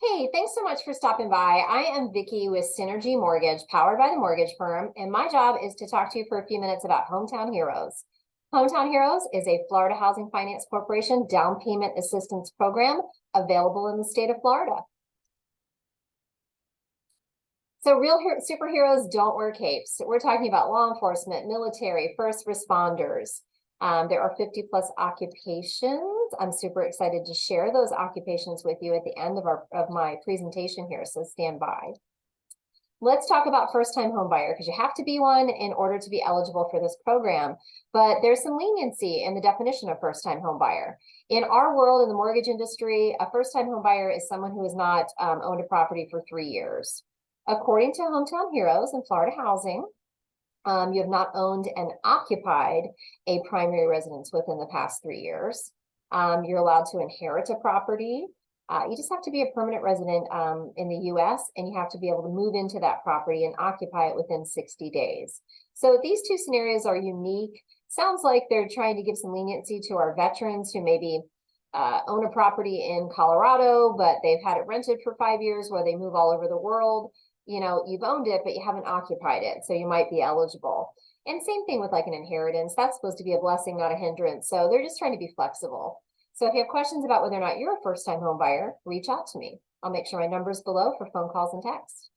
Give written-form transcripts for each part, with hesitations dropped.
Hey, thanks so much for stopping by. I am Vicky with Synergy Mortgage, powered by the mortgage firm, and my job is to talk to you for a few minutes about Hometown Heroes. Hometown Heroes is a Florida Housing Finance Corporation down payment assistance program available in the state of Florida. So real superheroes don't wear capes. We're talking about law enforcement, military, first responders. There are 50 plus occupations. I'm super excited to share those occupations with you at the end of my presentation here, so stand by. Let's talk about first-time home buyer, because you have to be one in order to be eligible for this program. But there's some leniency in the definition of first-time home buyer. In our world, in the mortgage industry, a first-time home buyer is someone who has not owned a property for 3 years. According to Hometown Heroes and Florida Housing, you have not owned and occupied a primary residence within the past 3 years. You're allowed to inherit a property. You just have to be a permanent resident in the US, and you have to be able to move into that property and occupy it within 60 days. So these two scenarios are unique. Sounds like they're trying to give some leniency to our veterans who maybe own a property in Colorado, but they've had it rented for 5 years where they move all over the world. You know, you've owned it, but you haven't occupied it, so you might be eligible. And same thing with like an inheritance. That's supposed to be a blessing, not a hindrance. So they're just trying to be flexible. So if you have questions about whether or not you're a first-time home buyer, reach out to me. I'll make sure my number's below for phone calls and texts.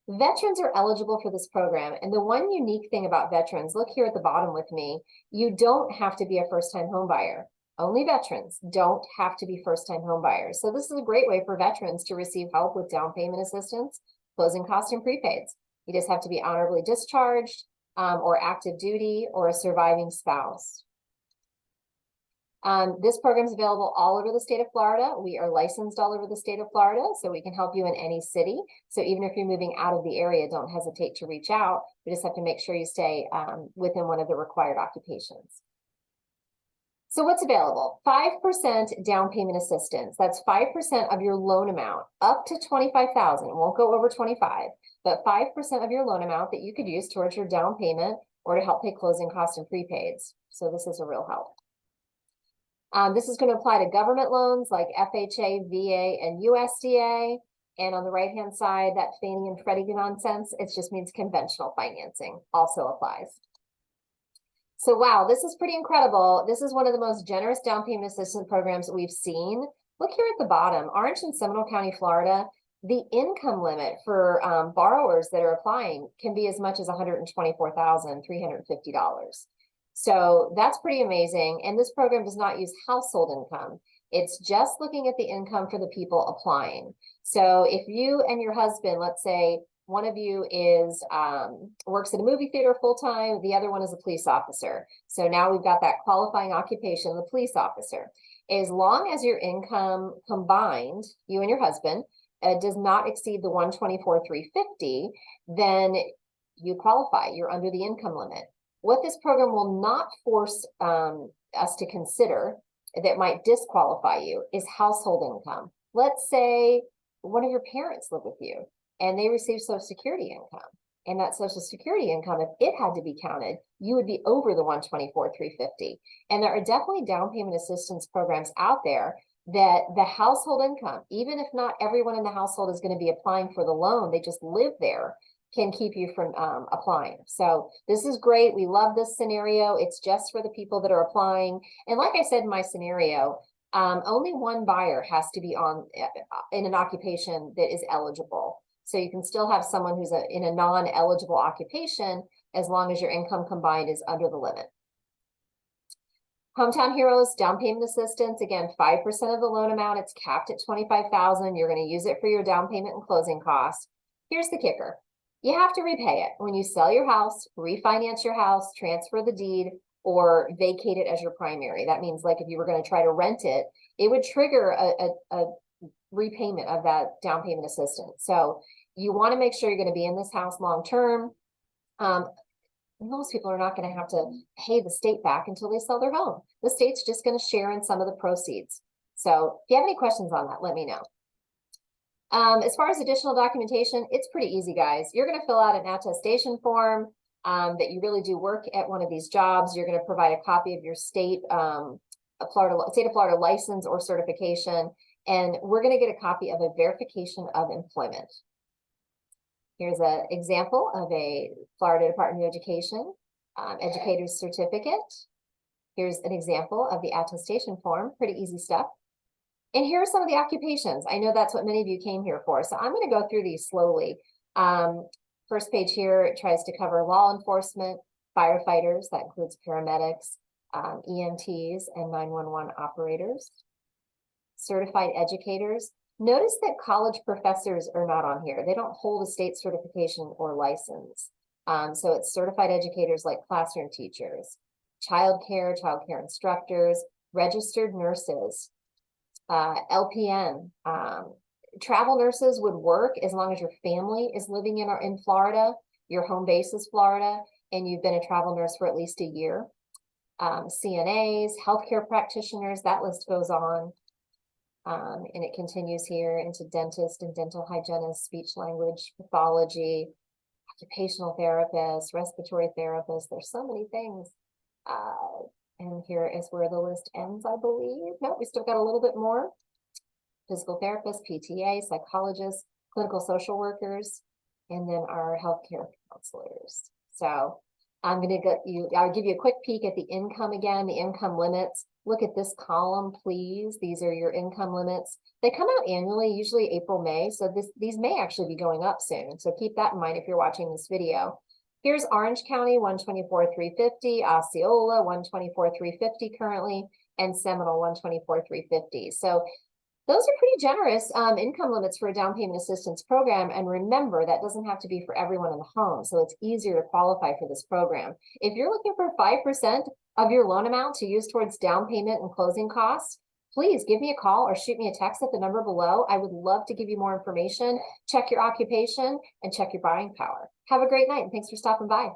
Veterans are eligible for this program. And the one unique thing about veterans, look here at the bottom with me, you don't have to be a first-time home buyer. Only veterans don't have to be first-time home buyers. So this is a great way for veterans to receive help with down payment assistance, closing costs, and prepaids. You just have to be honorably discharged or active duty or a surviving spouse. This program is available all over the state of Florida. We are licensed all over the state of Florida, so we can help you in any city. So even if you're moving out of the area, don't hesitate to reach out. We just have to make sure you stay within one of the required occupations. So what's available? 5% down payment assistance. That's 5% of your loan amount up to $25,000. It won't go over 25, but 5% of your loan amount that you could use towards your down payment or to help pay closing costs and prepaids. So this is a real help. This is going to apply to government loans like FHA, VA, and USDA. And on the right-hand side, that Fannie and Freddie nonsense, it just means conventional financing also applies. So wow, this is pretty incredible. This is one of the most generous down payment assistance programs that we've seen. Look here at the bottom, Orange and Seminole County, Florida, the income limit for borrowers that are applying can be as much as $124,350. So that's pretty amazing. And this program does not use household income. It's just looking at the income for the people applying. So if you and your husband, let's say one of you is works at a movie theater full-time, the other one is a police officer. So now we've got that qualifying occupation, the police officer. As long as your income combined, you and your husband, does not exceed the $124,350, then you qualify. You're under the income limit. What this program will not force us to consider that might disqualify you is household income. Let's say one of your parents live with you and they receive Social Security income. And that Social Security income, if it had to be counted, you would be over the $124,350. And there are definitely down payment assistance programs out there that the household income, even if not everyone in the household is going to be applying for the loan, they just live there, can keep you from applying. So this is great. We love this scenario. It's just for the people that are applying. And like I said in my scenario, only one buyer has to be in an occupation that is eligible. So you can still have someone who's in a non-eligible occupation as long as your income combined is under the limit. Hometown Heroes down payment assistance, again, 5% of the loan amount. It's capped at $25,000. You're going to use it for your down payment and closing costs. Here's the kicker. You have to repay it when you sell your house, refinance your house, transfer the deed, or vacate it as your primary. That means like if you were going to try to rent it, it would trigger a repayment of that down payment assistance. So you want to make sure you're going to be in this house long term. Most people are not going to have to pay the state back until they sell their home. The state's just going to share in some of the proceeds. So if you have any questions on that, let me know. As far as additional documentation, it's pretty easy, guys. You're going to fill out an attestation form that you really do work at one of these jobs. You're going to provide a copy of your state of Florida license or certification. And we're going to get a copy of a verification of employment. Here's an example of a Florida Department of Education educator's certificate. Here's an example of the attestation form, pretty easy stuff. And here are some of the occupations. I know that's what many of you came here for, so I'm going to go through these slowly. First page here, it tries to cover law enforcement, firefighters, that includes paramedics, EMTs, and 911 operators. Certified educators. Notice that college professors are not on here. They don't hold a state certification or license. So it's certified educators like classroom teachers, childcare instructors, registered nurses, LPN, travel nurses would work as long as your family is living in Florida, your home base is Florida, and you've been a travel nurse for at least a year. CNAs, healthcare practitioners, that list goes on. And it continues here into dentist and dental hygienist, speech language pathology, occupational therapists, respiratory therapists. There's so many things. And here is where the list ends, I believe. No, we still got a little bit more. Physical therapists, PTA, psychologists, clinical social workers, and then our healthcare counselors. So I'll give you a quick peek at the income again, the income limits. Look at this column, please. These are your income limits. They come out annually, usually April, May. So these may actually be going up soon. So keep that in mind if you're watching this video. Here's Orange County, 124,350, Osceola, 124,350 currently, and Seminole, 124,350. So those are pretty generous income limits for a down payment assistance program. And remember, that doesn't have to be for everyone in the home. So it's easier to qualify for this program. If you're looking for 5% of your loan amount to use towards down payment and closing costs, please give me a call or shoot me a text at the number below. I would love to give you more information, check your occupation, and check your buying power. Have a great night, and thanks for stopping by.